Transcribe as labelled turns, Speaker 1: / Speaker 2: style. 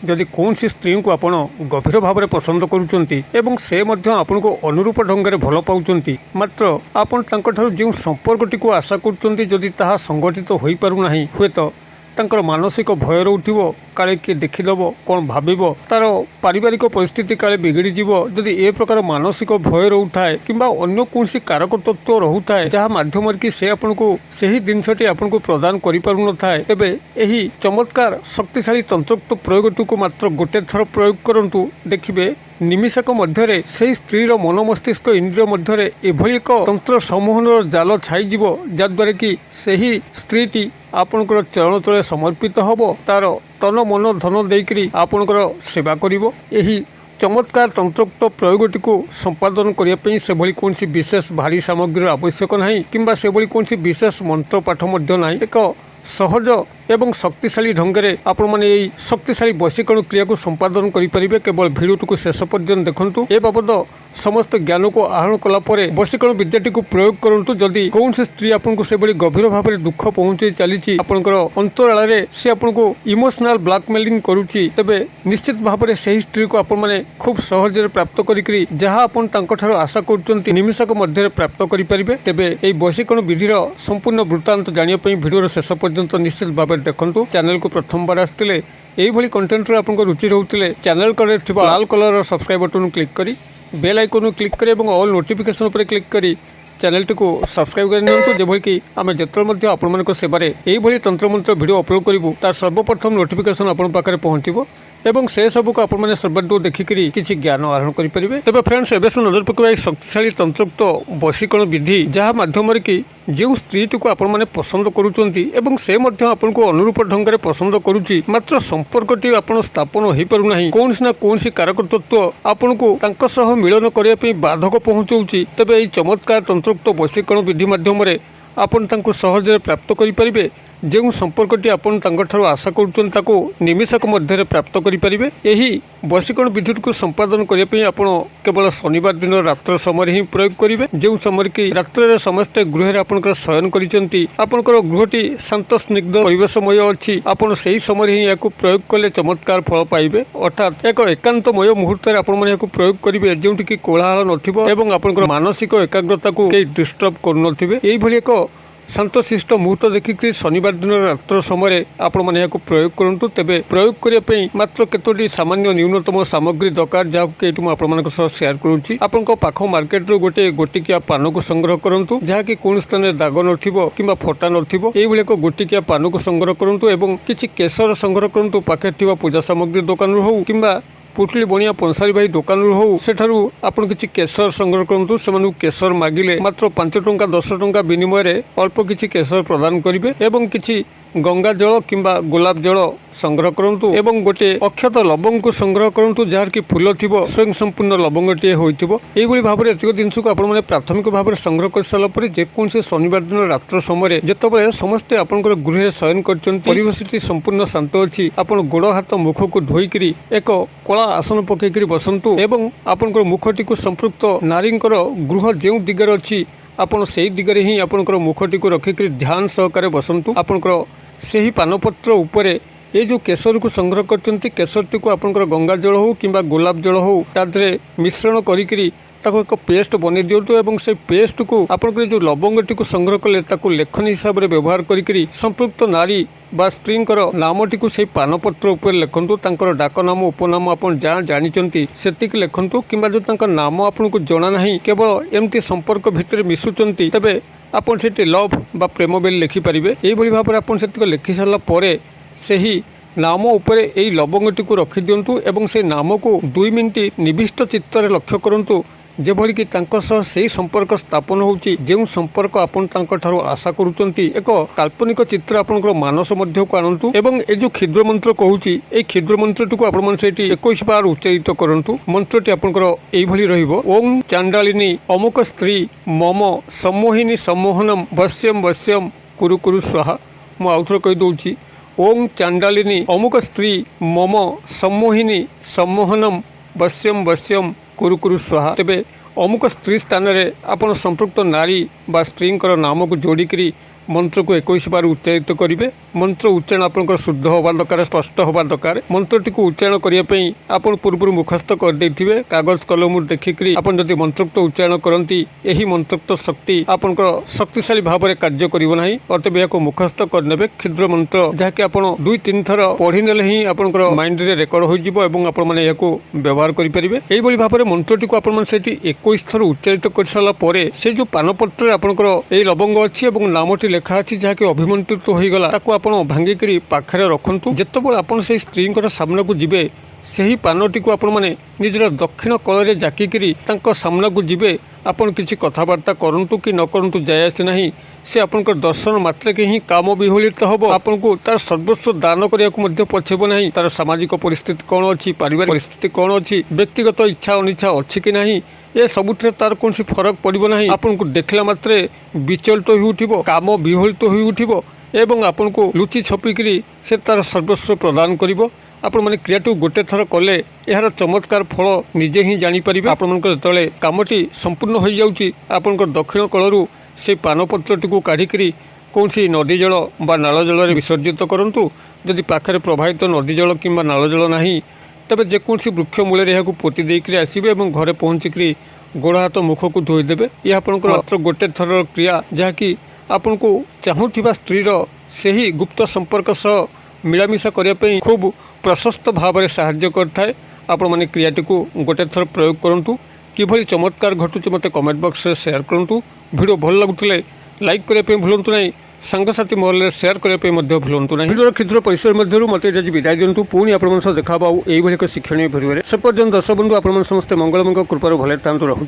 Speaker 1: जदि कौन स्त्री को आपण गभीर भाव में पसंद करुँच एवं से आपन को अनुरूप ढंग से भल पाँच मात्र आपण जो संपर्कटी को आशा करुँच ताहा संगठित हो पारना हुए तो तांकर मानसिक भय रोथिबो काले किए देखिदेव कौन भाविब तार पारिवारिक परिस्थिति काले बिगड़ी जीवो जदि ए प्रकार मानसिक भय रोथाए किंबा अन्य कौन कारक तत्व रोथाए जहाँ माध्यम कि से आपन को सही जिनसटी आपन को प्रदान करि पारु नथाए तेबे एही चमत्कार शक्तिशाली तंत्रोक्त प्रयोगटी को मात्र गोटे थर प्रयोग करंतु देखिबे निमिषक मध्य से स्त्री मन मस्तिष्क इंद्रिय मध्य एभली एक तंत्र सम्मोहन जाल छाईज जद्वारा कि सही स्त्रीटी आपणकर चरण तले समर्पित हब तार तन मन धन देकरी आपणकर सेवा करिवो। एही चमत्कार तंत्रोक्त प्रयोगटी को संपादन करने से भली कौन विशेष भारी सामग्री आवश्यक नहीं किंबा से भली कौन विशेष मंत्र पाठ ना एक सहज एवं शक्तिशाली ढंग से आपण मैंने शक्तिशाली वशीकरण क्रिया को संपादन करें। केवल भिडियो को शेष पर्यंत देखूँ ए बाबद समस्त ज्ञान को आहरण कलापर वशीकरण विद्याटी को प्रयोग करूँ। जदि कौन स्त्री आपको से गभीर भाव में दुख पहुँचे चली आपंकर अंतराल से आपको इमोशनल ब्लैकमेलिंग करुच्ची तेबे निश्चित भाव में सही स्त्री को आपण मैंने खूब सहज प्राप्त करी जहाँ आपन आशा कर निमिषक मध्य प्राप्त करेंगे। तेबे यही वशीकरण विधिर संपूर्ण वृत्तांत जानापी भिडियो शेष पर्यंत निश्चित भाव देखु। चैनल को प्रथम बार आसते यही कंटेंट आपको रुचि रोते चैनल कलर लाल कलर सब्सक्राइब बटन क्लिक करी बेल आइकन क्लिक करी और ऑल नोटिफिकेशन पर क्लिक करी चैनल टी को सब्सक्राइब कर जो कि आम जो आपण सेवार यही तंत्र मंत्र वीडियो अपलोड करूँ तार सर्वप्रथम नोटिफिकेशन आपण पाखे पहुँचो एवं से सब को आपण मैंने सर्वादू देखिकी किसी ज्ञान आहरण करेंगे। तेज फ्रेंड्स एवं नजर पकड़ा शक्तिशाली तंत्रोक्त वशीकरण विधि जहाँ माध्यम कि जो स्त्रीटी को आपण मैंने पसंद करुँच से आपन को अनुरूप ढंग से पसंद करुच्ची मात्र संपर्कटी आपन स्थापन हो पारना कौन ना कौन कारक तत्व आपन को मिलन करने बाधक पहुँचाऊँगी। तेज यही चमत्कार तंत्रोक्त वशीकरण विधि माध्यम आपन सहज प्राप्त करेंगे। जो संपर्कटी आपन आशा करुँ निमिषक मध्य प्राप्त करेंगे। यही वशीकरण विधि को संपादन करने आपन केवल शनिवार दिन रात्र समय ही प्रयोग करेंगे। जो समय कि रात्र समस्ते गृह आपंकर शयन करपंकर गृहटी शांत स्निग्ध परिवेशमय अच्छी आपन से समय ही या प्रयोग कले चमत्कार फल पाइबे। अर्थात एक एकांतमय मुहूर्त आपने प्रयोग करेंगे जो कि कोलाहल नथिबो आपंकर मानसिक एकाग्रता को कई डिस्टर्ब करुनथिबे। यही एक शांतशिष्ट मुहूर्त देखिक शनिवार दिन रात्र समय आपण मैंने प्रयोग करूँ। तेबे प्रयोग करने मात्र केतोटी सामान्य न्यूनतम सामग्री दरकार जहाँ कि मुझे शेयर करुँची। आपण पाख मार्केट रू गोटे गोटिकिया पान को संग्रह करूँ जहाँकि कौन स्थान दाग नथिबो किंबा फटा नथिबो एभली एक गोटिकिया पान को संग्रह करूँ एवं किसी केसर संग्रह करूँ पाखे थिबा पूजा सामग्री दुकान हो किंबा पुटली बणिया पंसारी भाई दुकान हो सेठारू आपन किसी केसर संग्रह करूँ से केसर मागिले मात्र 5 टंका 10 टंका विनिमय अल्प किसी केसर प्रदान करेंगे एवं किसी गंगा जल किंबा गोलाप जल संग्रह करूँ एवं गोटे अक्षत लवंग को संग्रह करूँ जहाँ कि फूल थी स्वयं संपूर्ण लवंगटे होती भाव में एतिक जिनस को आपने प्राथमिक भाव में संग्रह कर सारापर जेकोसी शनिवार दिन रात्र समय जिते समस्ते आपंकर गृह शयन कर संपूर्ण शांत अच्छी आपन गोड़ हाथ मुख को धोईकरी एक कला आसन पकईकरी बसतु एवं आपंकर मुखटी को संपृक्त नारी गृह जो दिगरे अच्छी आपन से दिगरे ही आपंकर मुखटी को रखिक ध्यान सहकारे बसतु। आपंकर से ही पानपत्र उपरे ये जो केसर को संग्रह करचंती केसरटी को आपंकर गंगा जल हो किंबा गोलाप जल हो तादरे मिश्रण करिकरी ताको एक पेस्ट बने दिंतु एवं से पेस्ट को आपंकर जो लवंगटी को संग्रह कले ताको लेखन हिसाब से व्यवहार करिकरी संपृक्त नारी बा स्त्री नामटी को से पानपत्र उपर लिखंतु तांकर डाक नाम उपनाम आपन जहाँ जानिचंती सेतिक लिखंतु किंबा जो तांकर नाम आपन को जना नहीं केवल एमती संपर्क भितर मिसुचंती तेबे आपन सेठी लव बा प्रेम बेल लिखिपारे। यही भाव में आपन सेतिक लिखि सारा परे सही नाम उपरे यही लवंगटी को रखी दिंतु एवं से नाम को 2 मिनिट निविष्ट चित्तर लक्ष्य करूँ जेभली कि से संपर्क स्थापन होउची जो संपर्क आपन ठारो आशा करुचंती एक काल्पनिक चित्र आपनकर मानस मध्य को आनंतु एवं ए जो क्षुद्र मंत्र कहूची ए क्षुद्र मंत्रटी को आपण सेठी 21 बार उच्चारित करंतु। मंत्रटी आपनकर एई भली रहिबो ओम चांडालिनी अमुक स्त्री मम सम्मोहिनी सम्मोहनम वश्यम वश्यम कुरु कुरु स्वाहा। मु आउथर कहि दउची ओम चांडालिनी अमुक स्त्री मम सम्मोहिनी सम्मोहनम वश्यम वश्यम कुरु कुरु स्वाहा। तेबे अमुक स्त्री स्थान में आपन संपृक्त नारी बा स्त्री नाम को जोड़िकी मंत्र को 21 बार उच्चारित करेंगे। मंत्र उच्चारण आपंकर शुद्ध होगा दरकार, स्पष्ट होगा दरकार। मंत्रटी को उच्चारण करने आप पूर्व मुखस्थ करदे कागज कलम देखिक आप जब मंत्रोक्त उच्चारण करती यही मंत्रोक्त शक्ति आपंकर शक्तिशाली भाव में कार्य करना अतएव या मुखस्थ करने क्षुद्र मंत्र जहाँकि आप 2-3 थर पढ़ी ने ही आपंकर माइंड रे रेकर्ड हो व्यवहार करेंगे। यही भाव में मंत्रटी को आपने 21 थर उच्चारित कर सारापर से जो पानपत्र आपंकर यही लवंग अच्छी और नामटी लेखा अच्छी जहाँकि अभिमंत्रित होगा आप भांगिकी पाखे रखु। जितेबाला आप स्त्री सामना को जीवे से पानटी को आपण मैंने निजर दक्षिण कल जाकिकी सामना को जीवे आपन किसी कथबार्ता करूँ कि न करूँ जाए आसे ना से आपंकर दर्शन मात्रक ही काम विहलित हम आपन को तार सर्वस्व दान करने पछेब ना तार सामाजिक परिस्थिति कौन अच्छी, पारिवारिक परिस्थिति कौन अच्छी, व्यक्तिगत इच्छा अनिच्छा अच्छी कि नहीं ये सबुठ तार कौन फरक पड़ो ना आपन को देखला मात्रे विचलित हो उठिबो, काम विहलित हो उठिबो एवं आपन को लुचि छपिकी से तार सर्वस्व प्रदान करिबो। आपण मैंने क्रियाटी गोटे थर कले यार चमत्कार फल निजे ही जानीपर। आपण जो कामटी संपूर्ण हो जाऊँगी आपंकर दक्षिण कलू से पानपत्रटी को काढ़िकी कौन नदी जल बा नाल जल विसर्जित करूँ। जदि पाखे प्रवाहित नदी जल कि नाल जल ना तेज जेकोसी वृक्ष मूल यहाँ पोती देकर आसबे और घरे पहुँचिकी गोड़ हाथ मुख को धोईदेवे। यह आपंकर मात्र गोटे थर क्रिया जहाँकि आपन को चाहूबा स्त्रीर से ही गुप्त संपर्क सह मिलामिशा करने खूब प्रशस्त भाव में साहाय्य करता है। आपण मैंने क्रियाटी को गोटे थर प्रयोग करूँ। किभली चमत्कार घटुचे मत कमेंट बॉक्स में शेयर करूँ। वीडियो भल लगुले लाइक करने भूलु ना, सांगसाथी महल शेयर करने भूलु ना। वीडियो क्षुद्र परिसर मध्य मत विदाय दिंतु। पुणी आप देखा यही एक शिक्षणीय भिडियो से पर्यटन दर्शक बंधु आप समस्ते मंगलमय कृपार भले था रहुछि।